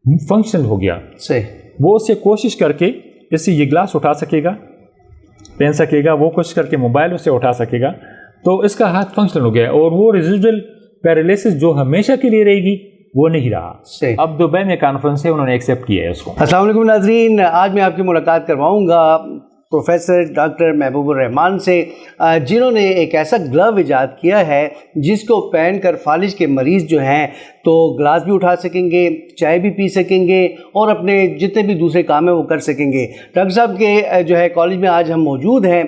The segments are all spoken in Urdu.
فنکشنل ہو گیا, وہ اس سے کوشش کر کے اس سے یہ گلاس اٹھا سکے گا, پہن سکے گا, وہ کوشش کر کے موبائل اس سے اٹھا سکے گا, تو اس کا ہاتھ فنکشنل ہو گیا. اور وہ ریزیڈول پیرالیسس جو ہمیشہ کے لیے رہے گی وہ نہیں رہا. اب دبئی میں کانفرنس ہے, انہوں نے ایکسیپٹ کیا ہے اس کو. السلام علیکم ناظرین, آج میں آپ کی ملاقات کرواؤں گا پروفیسر ڈاکٹر محبوب الرحمان سے, جنہوں نے ایک ایسا گلو ایجاد کیا ہے جس کو پہن کر فالج کے مریض جو ہیں تو گلاس بھی اٹھا سکیں گے, چائے بھی پی سکیں گے, اور اپنے جتنے بھی دوسرے کام ہیں وہ کر سکیں گے. ڈاکٹر صاحب کے جو ہے کالج میں آج ہم موجود ہیں.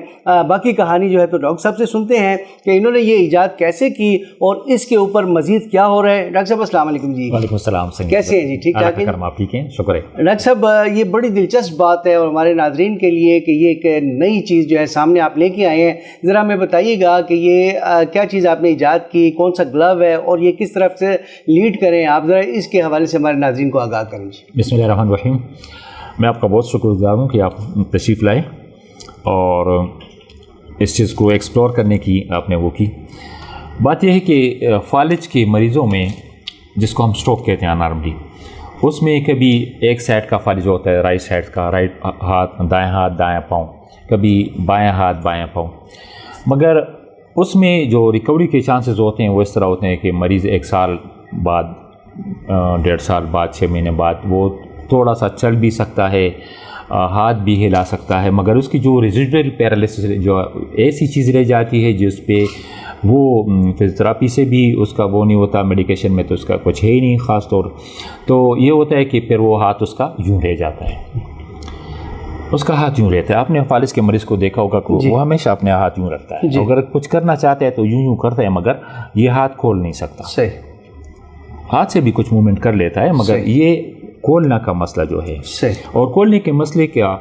باقی کہانی جو ہے تو ڈاکٹر صاحب سے سنتے ہیں کہ انہوں نے یہ ایجاد کیسے کی اور اس کے اوپر مزید کیا ہو رہا ہے. ڈاکٹر صاحب السلام علیکم. جی وعلیکم السلام, کیسے ہیں جی؟ ٹھیک ٹھاک ہیں, آپ ٹھیک ہیں, شکر ہے. ڈاکٹر صاحب یہ بڑی دلچسپ بات ہے اور ہمارے ناظرین کے لیے کہ یہ ایک نئی چیز جو ہے سامنے آپ لے کے آئے ہیں. ذرا ہمیں بتائیے گا کہ یہ کیا چیز آپ نے ایجاد کی, کون سا گلو ہے اور یہ کس طرف سے لیڈ کریں آپ, ذرا اس کے حوالے سے ہمارے ناظرین کو آگاہ کریں. بسم اللہ الرحمن الرحیم. میں آپ کا بہت شکر گزار ہوں کہ آپ تشریف لائے اور اس چیز کو ایکسپلور کرنے کی آپ نے وہ کی. بات یہ ہے کہ فالج کے مریضوں میں, جس کو ہم اسٹروک کہتے ہیں نارملی, اس میں کبھی ایک سائڈ کا فالج ہوتا ہے, رائٹ سائڈ کا, رائٹ ہاتھ دائیں پاؤں, کبھی بائیں ہاتھ بائیں پاؤں. مگر اس میں جو ریکوری کے چانسز ہوتے ہیں وہ اس طرح ہوتے ہیں کہ مریض 1 سال بعد, 1.5 سال بعد, 6 مہینے بعد وہ تھوڑا سا چل بھی سکتا ہے, ہاتھ بھی ہلا سکتا ہے, مگر اس کی جو ریزیڈول پیرالیسس جو ایسی چیز رہ جاتی ہے جس پہ وہ فزیوتھراپی سے بھی اس کا وہ نہیں ہوتا, میڈیکیشن میں تو اس کا کچھ ہے ہی نہیں خاص طور. تو یہ ہوتا ہے کہ پھر وہ ہاتھ اس کا یوں رہ جاتا ہے, اس کا ہاتھ یوں رہتا ہے. آپ نے فالج کے مریض کو دیکھا ہوگا کہ وہ ہمیشہ اپنے ہاتھ یوں رکھتا ہے, اگر کچھ کرنا چاہتا ہے تو یوں کرتا ہے, مگر یہ ہاتھ کھول نہیں سکتا. ہاتھ سے بھی کچھ موومنٹ کر لیتا ہے, مگر یہ کھولنا کا مسئلہ جو ہے, اور کھولنے کے مسئلے کا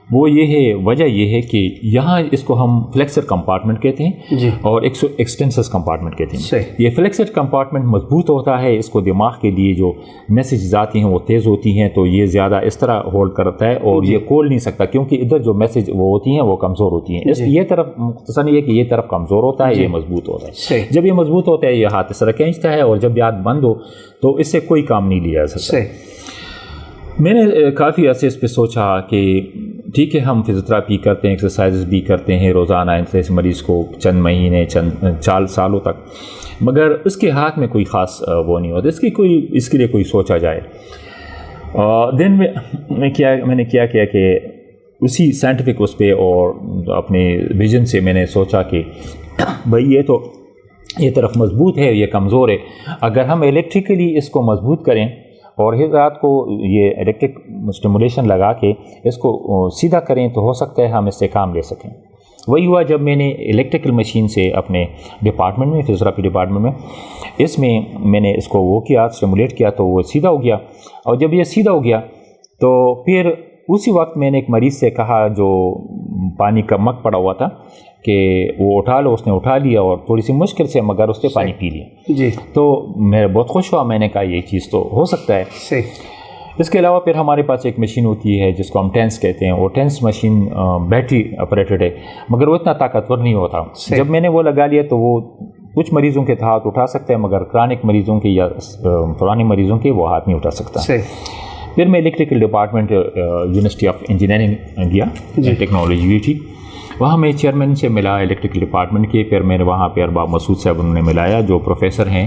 وہ یہ ہے, وجہ یہ ہے کہ یہاں اس کو ہم فلیکسر کمپارٹمنٹ کہتے ہیں اور ایکسٹینسر کمپارٹمنٹ کہتے ہیں. یہ فلیکسر کمپارٹمنٹ مضبوط ہوتا ہے, اس کو دماغ کے لیے جو میسیجز آتی ہیں وہ تیز ہوتی ہیں, تو یہ زیادہ اس طرح ہولڈ کرتا ہے اور یہ کھول نہیں سکتا, کیونکہ ادھر جو میسیج وہ ہوتی ہیں وہ کمزور ہوتی ہیں. یہ طرف مختصر یہ کہ یہ طرف کمزور ہوتا ہے, یہ مضبوط ہوتا ہے. جب یہ مضبوط ہوتا ہے یہ ہاتھ اس طرح کھینچتا ہے, اور جب یہ ہاتھ بند ہو تو اس سے کوئی کام نہیں لیا جا سکتا. میں نے کافی عرصے اس پہ سوچا کہ ٹھیک ہے ہم فزیوتھراپی کرتے ہیں, ایکسرسائزز بھی کرتے ہیں روزانہ اس مریض کو چند مہینے, چند سالوں تک, مگر اس کے ہاتھ میں کوئی خاص وہ نہیں ہوتا. اس کے لیے کوئی سوچا جائے. دن میں نے کیا کہ اسی سائنٹیفک اس پہ اور اپنے ویژن سے میں نے سوچا کہ بھائی یہ طرف مضبوط ہے, یہ کمزور ہے, اگر ہم الیکٹریکلی اس کو مضبوط کریں اور رات کو یہ الیکٹرک اسٹیمولیشن لگا کے اس کو سیدھا کریں تو ہو سکتا ہے ہم اس سے کام لے سکیں. وہی ہوا جب میں نے الیکٹریکل مشین سے اپنے ڈپارٹمنٹ میں, فزیوتھراپی ڈپارٹمنٹ میں, اس میں میں نے اس کو وہ کیا, اسٹیمولیٹ کیا, تو وہ سیدھا ہو گیا. اور جب یہ سیدھا ہو گیا تو پھر اسی وقت میں نے ایک مریض سے کہا جو پانی کا مگ پڑا ہوا تھا کہ وہ اٹھا لو. اس نے اٹھا لیا اور تھوڑی سی مشکل سے, مگر اس نے پانی پی لیا. تو میں بہت خوش ہوا, میں نے کہا یہ چیز تو ہو سکتا ہے. اس کے علاوہ پھر ہمارے پاس ایک مشین ہوتی ہے جس کو ہم ٹینس کہتے ہیں. وہ ٹینس مشین بیٹری آپریٹڈ ہے, مگر وہ اتنا طاقتور نہیں ہوتا. جب میں نے وہ لگا لیا تو وہ کچھ مریضوں کے ہاتھ اٹھا سکتا ہے, مگر کرانک مریضوں کے یا پرانے مریضوں کے وہ ہاتھ نہیں اٹھا سکتا. پھر میں electrical department university of engineering گیا, ٹیکنالوجی بھی تھی. وہاں میں چیئرمین سے ملا الیکٹریکل ڈپارٹمنٹ کے. پھر میں نے وہاں پہ ارباب مسعود صاحب انہوں نے ملایا جو پروفیسر ہیں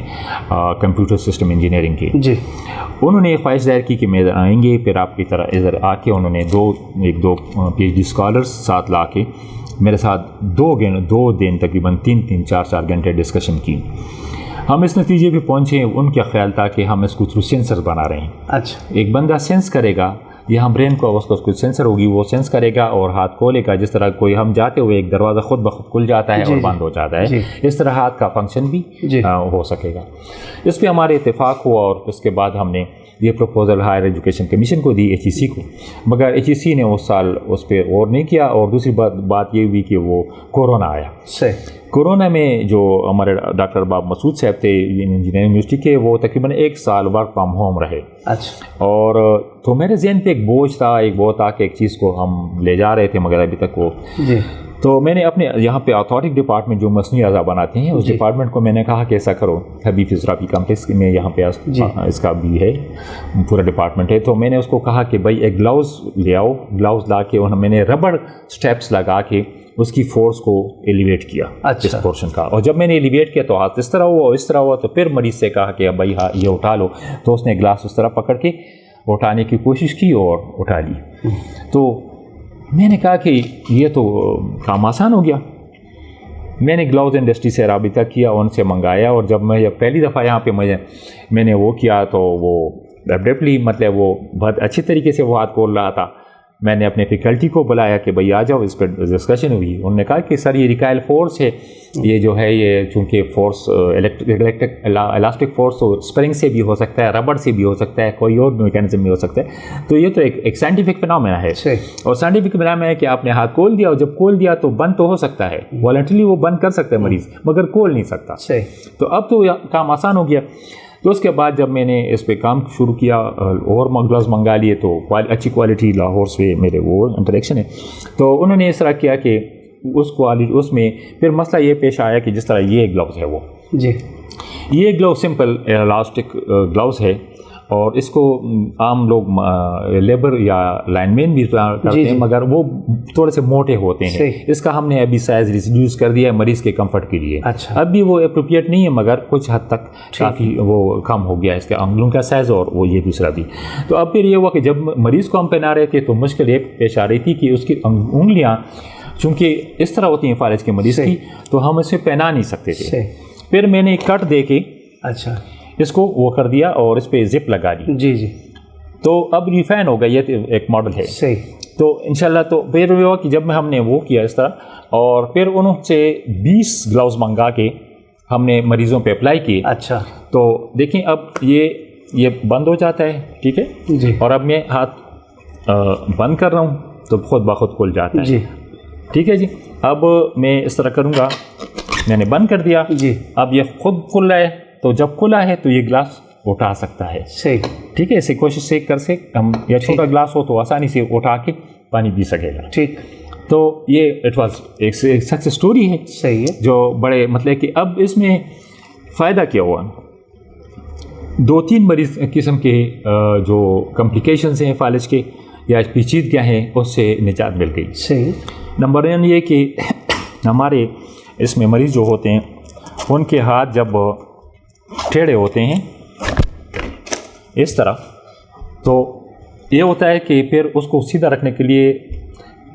کمپیوٹر سسٹم انجینئرنگ کے. انہوں نے خواہش ظاہر کی کہ میں آئیں گے, پھر آپ کی طرح ادھر آ کے انہوں نے دو پی ایچ ڈی اسکالرس ساتھ لا کے میرے ساتھ 2 دن تقریباً 3-4 گھنٹے ڈسکشن کی. ہم اس نتیجے پہ پہنچے, ان کا خیال تھا کہ ہم اس کو تھرو سینسر بنا رہے ہیں. اچھا, ایک بندہ سینس کرے گا, یہاں برین کو اس کو کچھ سینسر ہوگی, وہ سینس کرے گا اور ہاتھ کھولے گا. جس طرح کوئی ہم جاتے ہوئے ایک دروازہ خود بخود کھل جاتا ہے اور بند ہو جاتا ہے, اس طرح ہاتھ کا فنکشن بھی ہو سکے گا. اس پہ ہمارے اتفاق ہوا اور اس کے بعد ہم نے یہ پروپوزل ہائر ایجوکیشن کمیشن کو دی, HEC کو, مگر HEC نے اس سال اس پہ غور نہیں کیا. اور دوسری بات یہ ہوئی کہ وہ کورونا آیا. کورونا میں جو ہمارے ڈاکٹر ارباب مسعود صاحب تھے انجینئرنگ یونیورسٹی کے, وہ تقریباً 1 سال ورک فرام ہوم رہے. اور تو میرے ذہن پہ ایک بوجھ تھا, ایک وہ تھا کہ ایک چیز کو ہم لے جا رہے تھے, مگر ابھی تک وہ تو میں نے اپنے یہاں پہ اتھارٹک ڈپارٹمنٹ جو مصنوعی اعضاء بناتے ہیں اس ڈپارٹمنٹ کو میں نے کہا کہ ایسا کرو، ہیبی فزیوتھراپی کمپلیکس میں یہاں پہ اس کا بھی ہے پورا ڈپارٹمنٹ ہے. تو میں نے اس کو کہا کہ بھائی ایک گلاؤز لے آؤ. گلاؤز لا کے میں نے ربڑ اسٹیپس لگا کے اس کی فورس کو ایلیویٹ کیا اس پورشن کا. اور جب میں نے ایلیویٹ کیا تو ہاتھ اس طرح ہوا اس طرح ہوا. تو پھر مریض سے کہا کہ بھائی ہاں یہ اٹھا لو. تو اس نے گلاس اس طرح پکڑ کے اٹھانے کی کوشش کی اور اٹھا لی. تو میں نے کہا کہ یہ تو کام آسان ہو گیا. میں نے گلاؤز انڈسٹری سے رابطہ کیا، ان سے منگایا. اور جب میں پہلی دفعہ یہاں پہ میں نے وہ کیا تو وہ ڈیفینیٹلی مطلب وہ بہت اچھی طریقے سے وہ ہاتھ کھول رہا تھا. میں نے اپنے فیکلٹی کو بلایا کہ بھائی آ جاؤ، اس پہ ڈسکشن ہوئی. انہوں نے کہا کہ سر یہ ریکائل فورس ہے، یہ جو ہے یہ چونکہ فورس الاسٹک فورس تو اسپرنگ سے بھی ہو سکتا ہے، ربڑ سے بھی ہو سکتا ہے، کوئی اور میکینزم بھی ہو سکتا ہے. تو یہ تو ایک سائنٹیفک فنامنا ہے. اور سائنٹیفک فنامنا ہے کہ آپ نے ہاتھ کھول دیا، اور جب کھول دیا تو بند تو ہو سکتا ہے، والنٹرلی وہ بند کر سکتا ہے مریض، مگر کھول نہیں سکتا. تو اب تو کام آسان ہو گیا. تو اس کے بعد جب میں نے اس پہ کام شروع کیا اور گلاوز منگا لیے تو اچھی کوالٹی لاہور سے میرے وہ انٹریکشن ہے. تو انہوں نے اس طرح کیا کہ اس میں پھر مسئلہ یہ پیش آیا کہ جس طرح یہ گلاوز ہے وہ یہ گلاوز سمپل الاسٹک گلاوز ہے، اور اس کو عام لوگ لیبر یا لائن مین بھی کرتے ہیں، مگر وہ تھوڑے سے موٹے ہوتے ہیں. اس کا ہم نے ابھی سائز ریڈیوس کر دیا ہے مریض کے کمفرٹ کے لیے. اب بھی وہ اپروپریٹ نہیں ہے، مگر کچھ حد تک کافی وہ کم ہو گیا اس کے انگلوں کا سائز اور وہ یہ دوسرا بھی. تو اب پھر یہ ہوا کہ جب مریض کو ہم پہنا رہے تھے تو مشکل یہ پیش آ رہی تھی کہ اس کی انگلیاں چونکہ اس طرح ہوتی ہیں فالج کے مریض کی، تو ہم اسے پہنا نہیں سکتے تھے. پھر میں نے کٹ دے کے اس کو وہ کر دیا اور اس پہ زپ لگا دی. تو اب ریفائن ہو گیا، یہ ایک ماڈل ہے. تو انشاءاللہ تو پھر ہوا کہ جب ہم نے وہ کیا اس طرح، اور پھر انہوں سے 20 گلاوز منگا کے ہم نے مریضوں پہ اپلائی کیے. تو دیکھیں اب یہ بند ہو جاتا ہے، ٹھیک ہے. اور اب میں ہاتھ بند کر رہا ہوں تو خود بخود کھل جاتا ہے. ٹھیک ہے جی. اب میں اس طرح کروں گا، میں نے بند کر دیا. اب یہ خود کھل رہا ہے. تو جب کھلا ہے تو یہ گلاس اٹھا سکتا ہے. ٹھیک ہے. اسے کوشش سے کر سے ہم یا چھوٹا گلاس ہو تو آسانی سے اٹھا کے پانی پی سکے گا. ٹھیک. تو یہ اٹ واز ایک سکسیس اسٹوری ہے. صحیح ہے. جو بڑے مطلب کہ اب اس میں فائدہ کیا ہوا، 2-3 مریض قسم کے جو کمپلیکیشنز ہیں فالج کے یا پیچیدگیاں ہیں اس سے نجات مل گئی. صحیح. نمبر 1 یہ کہ ہمارے اس میں مریض جو ہوتے ہیں ان کے ہاتھ جب ٹیڑھے ہوتے ہیں اس طرح، تو یہ ہوتا ہے کہ پھر اس کو سیدھا رکھنے کے لیے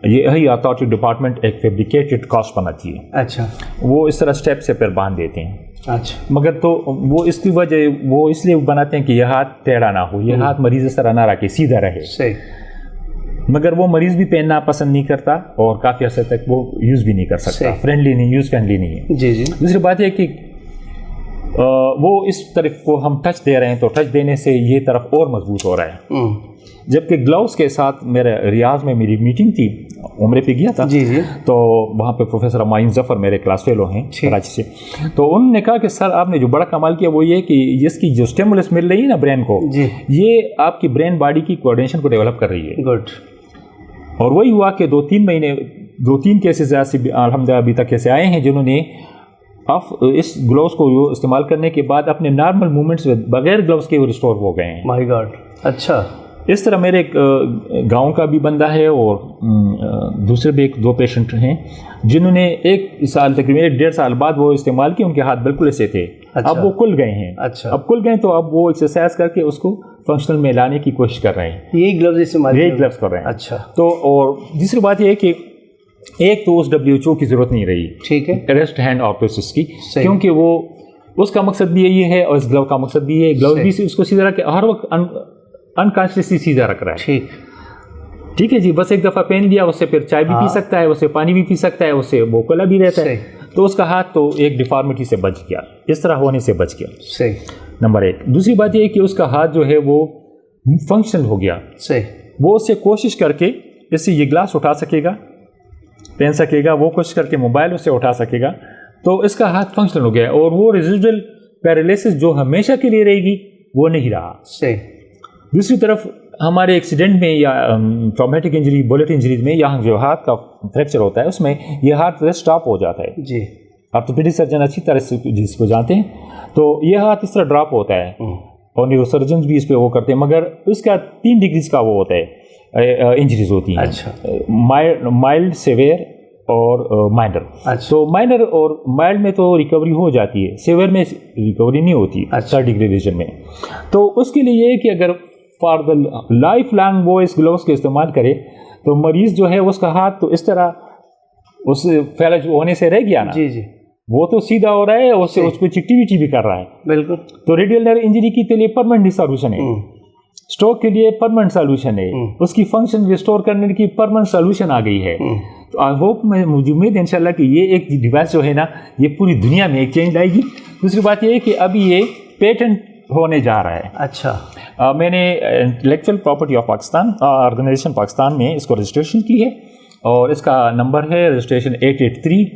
یہی اتھارٹی ڈپارٹمنٹ ایک فیبریکیٹڈ کاسٹ بناتی ہے. وہ اس طرح اسٹیپ سے پھر باندھ دیتے ہیں. مگر تو وہ اس کی وجہ وہ اس لیے بناتے ہیں کہ یہ ہاتھ ٹیڑھا نہ ہو، یہ ہاتھ مریض اس طرح نہ رکھے، سیدھا رہے. مگر وہ مریض بھی پہننا پسند نہیں کرتا اور کافی عرصے تک وہ یوز بھی نہیں کر سکتا، فرینڈلی نہیں، یوز فرینڈلی نہیں ہے. دوسری بات یہ کہ وہ اس طرف کو ہم ٹچ دے رہے ہیں تو ٹچ دینے سے یہ طرف اور مضبوط ہو رہا ہے. جبکہ گلاوز کے ساتھ میرے ریاض میں میری میٹنگ تھی، عمرے پہ گیا تھا. تو وہاں پہ پروفیسر معین ظفر میرے کلاس فیلو ہیں کراچی سے. تو انہوں نے کہا کہ سر آپ نے جو بڑا کمال کیا وہ یہ کہ اس کی جو اسٹیمولس مل رہی ہے نا برین کو، یہ آپ کی برین باڈی کی کوآرڈینیشن کو ڈیولپ کر رہی ہے. اور وہی ہوا کہ 2-3 مہینے 2-3 کیسز الحمدللہ ابھی تک ایسے آئے ہیں جنہوں نے اس گلوز کو استعمال کرنے کے بعد اپنے نارمل موومنٹس بغیر گلوز کے ریسٹور ہو گئے ہیں. مائی گاڈ. اچھا. اس طرح میرے گاؤں کا بھی بندہ ہے اور دوسرے بھی 2 پیشنٹ ہیں جنہوں نے 1 سال تقریباً 1.5 سال بعد وہ استعمال کیے. ان کے ہاتھ بالکل ایسے تھے. اب وہ کھل گئے ہیں. اب کھل گئے تو اب وہ ایکسرسائز کر کے اس کو فنکشنل میں لانے کی کوشش کر رہے ہیں. یہی گلوز استعمال کر رہے ہیں. اچھا. تو اور دوسری بات یہ ہے کہ ایک تو اس WHO کی ضرورت نہیں رہی. ٹھیک ہے. ریسٹ ہینڈ آپریسس کی، کیونکہ وہ اس کا مقصد بھی یہی ہے اور اس گلو کا مقصد بھی ہے. گلو بھی اس کو سیدھا رکھ کے ہر وقت انکانشیسلی سیدھا رکھ رہا ہے. ٹھیک ہے جی. بس ایک دفعہ پہن لیا، اس سے پھر چائے بھی پی سکتا ہے، اس سے پانی بھی پی سکتا ہے، اس سے وہ کھلا بھی رہتا ہے. تو اس کا ہاتھ تو ایک ڈیفارمیٹی سے بچ گیا، اس طرح ہونے سے بچ گیا. صحیح. نمبر 1. دوسری بات یہ ہے کہ اس کا ہاتھ جو ہے وہ فنکشنل ہو گیا. صحیح. وہ اس سے کوشش کر کے اس سے یہ گلاس اٹھا سکے گا، پہن سکے گا، وہ کوشش کر کے موبائل اس سے اٹھا سکے گا. تو اس کا ہاتھ فنکشنل ہو گیا اور وہ ریزیڈول پیرالیسس جو ہمیشہ کے لیے رہے گی وہ نہیں رہا. صحیح. دوسری طرف ہمارے ایکسیڈنٹ میں یا ٹرامیٹک انجری، بولٹ انجریز میں یہاں جو ہاتھ کا فریکچر ہوتا ہے اس میں یہ ہاتھ اسٹاپ ہو جاتا ہے. جی آرتھوپیڈک سرجن اچھی طرح سے جس کو جانتے ہیں. تو یہ ہاتھ اس طرح ڈراپ ہوتا ہے اور نیورو سرجنز بھی اس پہ وہ کرتے ہیں، مگر اس کا 3 ڈگریز کا وہ ہوتا ہے انجریز ہوتی ہیں. اچھا. مائلڈ، سیویئر اور مائنر. تو مائنر اور مائلڈ میں تو ریکوری ہو جاتی ہے، سیویئر میں ریکوری نہیں ہوتی 3rd ڈگری ریجن میں. تو اس کے لیے یہ کہ اگر فار دا لائف لانگ وہ اس گلوز کا استعمال کرے تو مریض جو ہے اس کا ہاتھ تو اس طرح اس فیلج ہونے سے رہ گیا نا. جی جی. وہ تو سیدھا ہو رہا ہے، اس سے اس کو چٹی وٹی بھی کر رہا ہے. بالکل. تو ریڈیل نرو انجری کے لیے پرماننٹ سولوشن ہے، اسٹروک کے لیے پرماننٹ سولوشن ہے، اس کی فنکشن ریسٹور کرنے کی پرماننٹ سولوشن آ گئی ہے. تو آئی ہوپ، مجھے امید ہے انشاءاللہ کہ یہ ایک ڈیوائس جو ہے نا یہ پوری دنیا میں ایک چینج لائے گی. دوسری بات یہ ہے کہ ابھی یہ پیٹنٹ ہونے جا رہا ہے. اچھا. میں نے intellectual property of Pakistan organization Pakistan میں اس کو رجسٹریشن کی ہے اور اس کا نمبر ہے رجسٹریشن 88321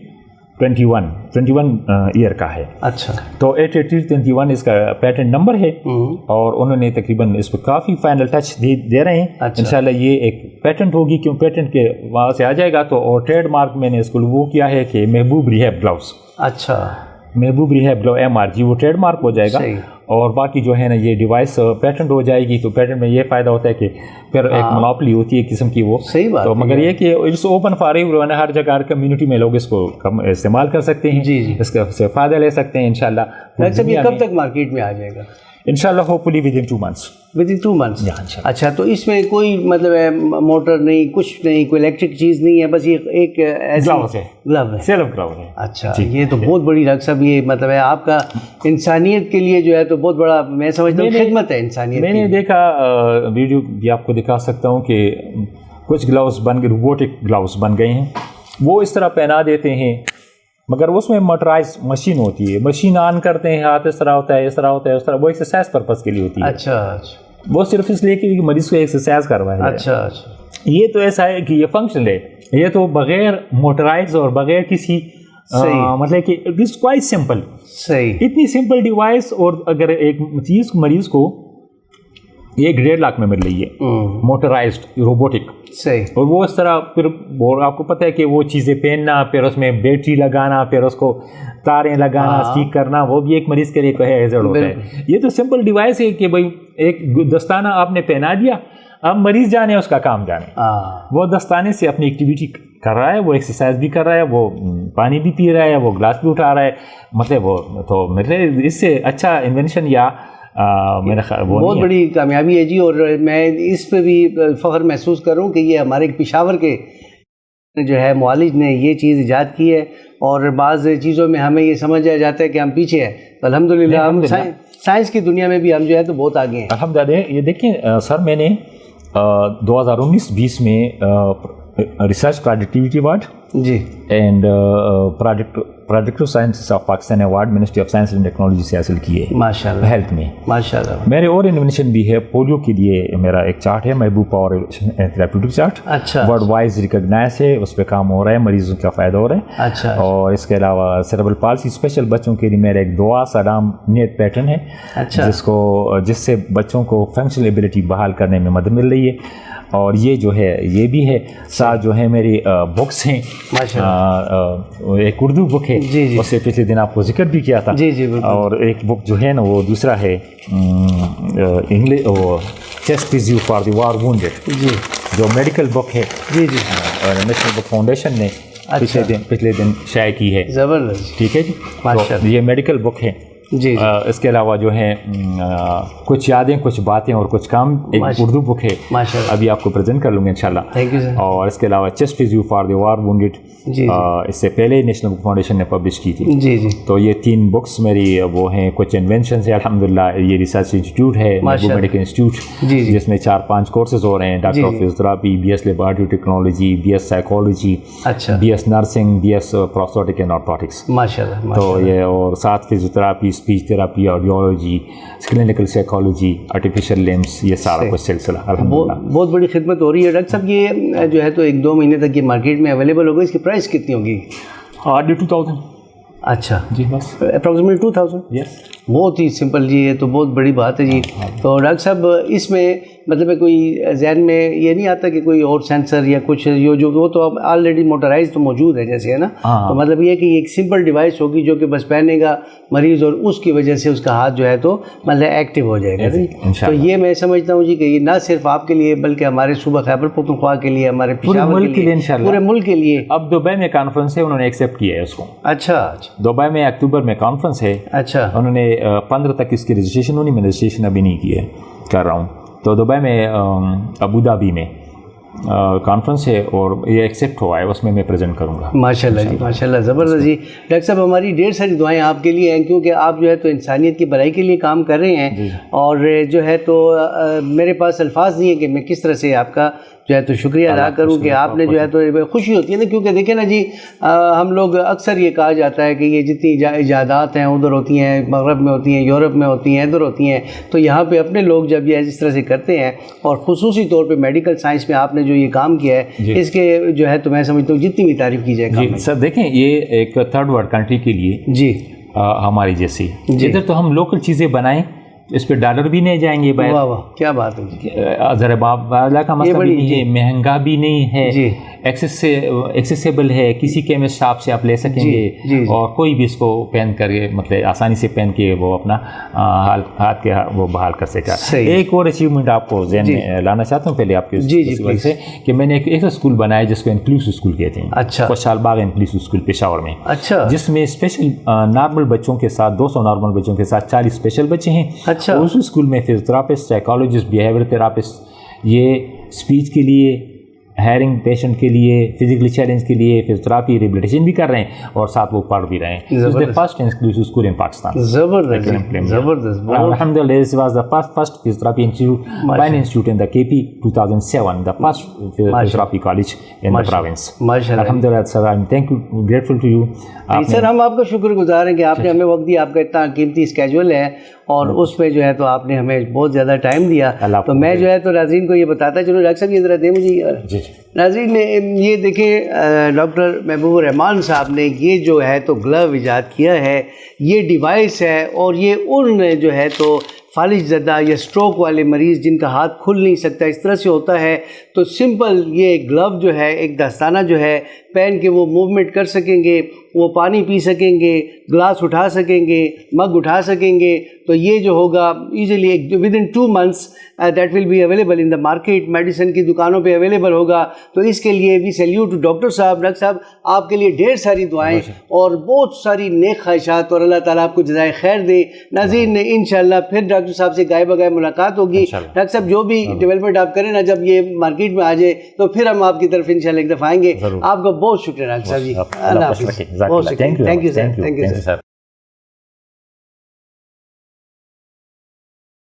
ایئر کا ہے. اچھا. تو 88321 اس کا پیٹنٹ نمبر ہے اور انہوں نے تقریباً اس پہ کافی فائنل ٹچ دے رہے ہیں. انشاءاللہ یہ ایک پیٹنٹ ہوگی، کیوں پیٹنٹ کے وہاں سے آ جائے گا. تو اور ٹریڈ مارک میں نے اس کو وہ کیا ہے کہ محبوب ریہیب گلوز. اچھا. محبوب ریہیب گلو MRG وہ ٹریڈ مارک ہو جائے گا. اور باقی جو ہے نا یہ ڈیوائس پیٹنٹ ہو جائے گی. تو پیٹنٹ میں یہ فائدہ ہوتا ہے کہ پھر ایک منوپلی ہوتی ہے قسم کی وہ. صحیح بات. تو مگر یہ کہ اٹس اوپن فار ایوری، ہر جگہ ہر کمیونٹی میں لوگ اس کو استعمال کر سکتے ہیں. جی جی. اس کا سے فائدہ لے سکتے ہیں انشاءاللہ. یہ کب تک مارکیٹ میں آ جائے گا؟ انشاءاللہ hopefully with in 2 months. With in 2 months. اچھا. تو اس میں کوئی مطلب ہے موٹر نہیں، کچھ نہیں، کوئی الیکٹرک چیز نہیں ہے، بس یہ ایک گلو ہے، سیلف گلو ہے. اچھا. یہ تو بہت بڑی رقص اب یہ مطلب ہے آپ کا انسانیت کے لیے جو ہے تو بہت بڑا، میں سمجھتا ہوں خدمت ہے انسانیت. میں نے دیکھا ویڈیو بھی آپ کو دکھا سکتا ہوں کہ کچھ گلوز بن گئے، روبوٹک گلوز بن گئے ہیں، وہ اس طرح پہنا دیتے ہیں مگر اس میں موٹرائز مشین ہوتی ہے. مشین آن کرتے ہیں، ہاتھ اس طرح ہوتا ہے، اس طرح ہوتا ہے، اس طرح. وہ ایکسرسائز پرپز کے لیے ہوتی ہے. اچھا. وہ صرف اس لیے کہ مریض کو ایکسرسائز کروائے. اچھا. یہ تو ایسا ہے کہ یہ فنکشنل ہے، یہ تو بغیر موٹرائز اور بغیر کسی مطلب کہ اٹس کوائٹ سمپل. صحیح. اتنی سمپل ڈیوائس. اور اگر ایک چیز مریض کو 1.5 لاکھ میں مل رہی ہے موٹرائزڈ روبوٹک. صحیح. اور وہ اس طرح پھر آپ کو پتہ ہے کہ وہ چیزیں پہننا، پھر اس میں بیٹری لگانا، پھر اس کو تاریں لگانا، ٹھیک کرنا، وہ بھی ایک مریض کے لیے ہیزارڈ ہوتا ہے. یہ تو سمپل ڈیوائس ہے کہ بھائی ایک دستانہ آپ نے پہنا دیا، اب مریض جانے اس کا کام جانے. وہ دستانے سے اپنی ایکٹیویٹی کر رہا ہے، وہ ایکسرسائز بھی کر رہا ہے، وہ پانی بھی پی رہا ہے، وہ گلاس بھی اٹھا رہا ہے. مطلب وہ تو مطلب اس سے اچھا انوینشن یا میرا خیال بہت بڑی کامیابی ہے جی. اور میں اس پہ بھی فخر محسوس کروں کہ یہ ہمارے پشاور کے جو ہے معالج نے یہ چیز ایجاد کی ہے. اور بعض چیزوں میں ہمیں یہ سمجھا جاتا ہے کہ ہم پیچھے ہیں، تو الحمدللہ ہم سائنس کی دنیا میں بھی ہم جو ہے تو بہت آگے ہیں الحمدللہ. یہ دیکھیں سر، میں نے 2019-20 میں research productivity award G and productive sciences of Pakistan award ministry of science and technology سے حاصل کیے ماشاء اللہ ہیلتھ میں. ماشاء اللہ. میرے اور انوینشن بھی ہے. پولیو کے لیے میرا ایک چارٹ ہے، محبوب پاور تھراپیوٹک چارٹ. اچھا. ورلڈ وائز ریکگنائز ہے، اس پہ کام ہو رہا ہے، مریضوں کا فائدہ ہو رہا ہے. اچھا. اور اس کے علاوہ سیریبرل پالسی اسپیشل بچوں کے لیے میرا ایک دعا سلام نیٹ پیٹرن ہے. اچھا. جس سے بچوں کو فنکشنل ایبلٹی بحال کرنے میں مدد مل رہی ہے. اور یہ جو ہے یہ بھی ہے. ساتھ جو ہے میری بکس ہیں، ایک اردو بک ہے، اس سے پچھلے دن آپ کو ذکر بھی کیا تھا. جی جی. اور ایک بک جو ہے نا وہ دوسرا ہے English chest physio for the war wounded, جی جو میڈیکل بک ہے. جی جی. نیشنل بک فاؤنڈیشن نے پچھلے دن شائع کی ہے. زبردست. ٹھیک ہے جی. یہ میڈیکل بک ہے. جی. اس کے علاوہ جو ہے کچھ یادیں، کچھ باتیں اور کچھ کام، ایک اردو بک ہے، ابھی آپ کو پریزنٹ کر لوں گے انشاءاللہ. Thank you sir. اور اس کے علاوہ chest physio for the war wounded, اس سے پہلے نیشنل بک فاؤنڈیشن نے پبلش کی تھی. جی جی. تو یہ 3 بکس میری وہ ہیں. کچھ انوینشنز ہیں الحمدللہ. یہ ریسرچ انسٹیٹیوٹ ہے، میڈیکل انسٹیٹیوٹ، جس میں 4-5 کورسز ہو رہے ہیں. Doctor of physiotherapy, BS laboratory technology, BS psychology, BS nursing, BS prosthetic and orthotics. ماشاءاللہ. تو یہ اور ساتھ physiotherapy, speech therapy, audiology, clinical psychology, artificial limbs, یہ سارا کچھ سلسلہ الحمدللہ. بہت بڑی خدمت ہو رہی ہے ڈاکٹر صاحب. یہ جو ہے تو 1-2 مہینے تک یہ مارکیٹ میں اویلیبل ہوگا. اس کی پرائس کتنی ہوگی؟ 2,000. اچھا جی بس اپروکسیمیٹلی 2,000. یس. بہت ہی سمپل جی، یہ تو بہت بڑی بات ہے جی. تو ڈاکٹر صاحب اس میں مطلب کوئی ذہن میں یہ نہیں آتا کہ کوئی اور سینسر یا کچھ جو وہ تو اب آلریڈی موٹرائز تو موجود ہے جیسے ہے نا، تو مطلب یہ کہ ایک سمپل ڈیوائس ہوگی جو کہ بس پہنے گا مریض اور اس کی وجہ سے اس کا ہاتھ جو ہے تو مطلب ایکٹیو ہو جائے گا. تو یہ میں سمجھتا ہوں جی کہ یہ نہ صرف آپ کے لیے بلکہ ہمارے صوبہ خیبر پختونخوا کے لیے، ہمارے پشاور کے لیے، پورے ملک کے لیے. اب دبئی میں کانفرنس ہے، انہوں نے ایکسیپٹ کیا ہے اس کو. اچھا دبئی میں اکتوبر میں کانفرنس ہے. اچھا انہوں نے 15 تک اس کی رجسٹریشن ہونی، میں رجسٹریشن ابھی نہیں کی ہے، کر رہا ہوں. تو دبئی میں ابوظہبی میں کانفرنس ہے اور یہ ایکسیپٹ ہوا ہے، اس میں پریزنٹ کروں گا. ماشاء اللہ جی، ماشاء اللہ، زبردست جی. ڈاکٹر صاحب ہماری ڈھیر ساری دعائیں آپ کے لیے ہیں، کیونکہ آپ جو ہے تو انسانیت کی بھلائی کے لیے کام کر رہے ہیں. اور جو ہے تو میرے پاس الفاظ نہیں ہے کہ میں کس طرح سے آپ کا جو ہے تو شکریہ ادا کروں کہ آپ نے جو ہے تو خوشی ہوتی ہے نا، کیونکہ دیکھیں نا جی ہم لوگ اکثر یہ کہا جاتا ہے کہ یہ جتنی ایجادات ہیں ادھر ہوتی ہیں، مغرب میں ہوتی ہیں، یورپ میں ہوتی ہیں، ادھر ہوتی ہیں. تو یہاں پہ اپنے لوگ جب یہ اس طرح سے کرتے ہیں، اور خصوصی طور پہ میڈیکل سائنس میں آپ نے جو یہ کام کیا ہے، اس کے جو ہے تو میں سمجھتا ہوں جتنی بھی تعریف کی جائے جی سر. دیکھیں یہ ایک تھرڈ ورلڈ کنٹری کے لیے جی ہماری جیسی، ادھر تو ہم لوکل چیزیں بنائیں، اس پہ ڈالر بھی نہیں جائیں گے. واہ واہ کیا بات ہے. ذرا بالا کا مسئلہ بھی نہیں ہے، مہنگا بھی نہیں ہے، ایکسیسیبل ہے، کسی کیمسٹ شاپ سے آپ لے سکیں گے، اور کوئی بھی اس کو پہن کر کے مطلب آسانی سے پہن کے وہ اپنا ہاتھ کے وہ بحال کر سکا. ایک اور اچیومنٹ آپ کو ذہن میں لانا چاہتا ہوں پہلے آپ کے وجہ سے، کہ میں نے ایک اسکول بنایا جس کو انکلوسو اسکول کہتے ہیں. اچھا. خوشحال باغ انکلوسو اسکول پشاور میں. اچھا. جس میں اسپیشل نارمل بچوں کے ساتھ 200 نارمل بچوں کے ساتھ 40 اسپیشل بچے ہیں. اچھا. اس اسکول میں فزیوتھراپسٹ، سائیکالوجسٹ، بیہیویئر تھراپسٹ، یہ اسپیچ کے لیے، ہیئرنگ پیشنٹ کے لیے، فزیکلی چیلنج کے لیے فزیوتھراپی ریبلیٹیشن بھی کر رہے ہیں، اور ساتھ وہ پڑھ بھی رہے ہیں. فرسٹ انکلوسیو اسکول ان پاکستان. زبردست زبردست. الحمدللہ this was the first physiotherapy institute, fine institute in the KP 2007, the first physiotherapy college in the province. Alhamdulillah sir, I'm grateful to you. سر ہم آپ کا شکر گزار ہیں کہ آپ نے ہمیں وقت دیا، آپ کا اتنا قیمتی اسکیجول ہے اور اس میں جو ہے تو آپ نے ہمیں بہت زیادہ ٹائم دیا. تو میں جو ہے تو ناظرین کو یہ بتاتا چلو. ڈاکٹر صاحب یہ ذرا دیں مجھے. ناظرین نے یہ دیکھیں ڈاکٹر محبوب الرحمان صاحب نے یہ جو ہے تو گلو ایجاد کیا ہے، یہ ڈیوائس ہے، اور یہ ان جو ہے تو فالج زدہ یا سٹروک والے مریض جن کا ہاتھ کھل نہیں سکتا، اس طرح سے ہوتا ہے، تو سمپل یہ گلو جو ہے ایک دستانہ جو ہے پہن کے وہ موومنٹ کر سکیں گے، وہ پانی پی سکیں گے، گلاس اٹھا سکیں گے، مگ اٹھا سکیں گے. تو یہ جو ہوگا easily within 2 months that will be available in the market, medicine کی دکانوں پہ اویلیبل ہوگا. تو اس کے لیے وی سیلیوٹ ٹو ڈاکٹر صاحب. ڈاکٹر صاحب آپ کے لیے ڈھیر ساری دعائیں اور بہت ساری نیک خواہشات، اور اللہ تعالیٰ آپ کو جزائے خیر دے. ناظرین انشاءاللہ پھر ڈاکٹر صاحب سے گائے بگائے ملاقات ہوگی. ڈاکٹر صاحب جو بھی ڈیولپمنٹ آپ کریں نا، جب یہ مارکیٹ میں آ جائے تو پھر ہم آپ کی طرف انشاءاللہ ایک دفعہ آئیں گے. آپ کا بہت شکریہ ڈاکٹر صاحب جی. اللہ حافظ. بہت شکریہ. Thank you sir.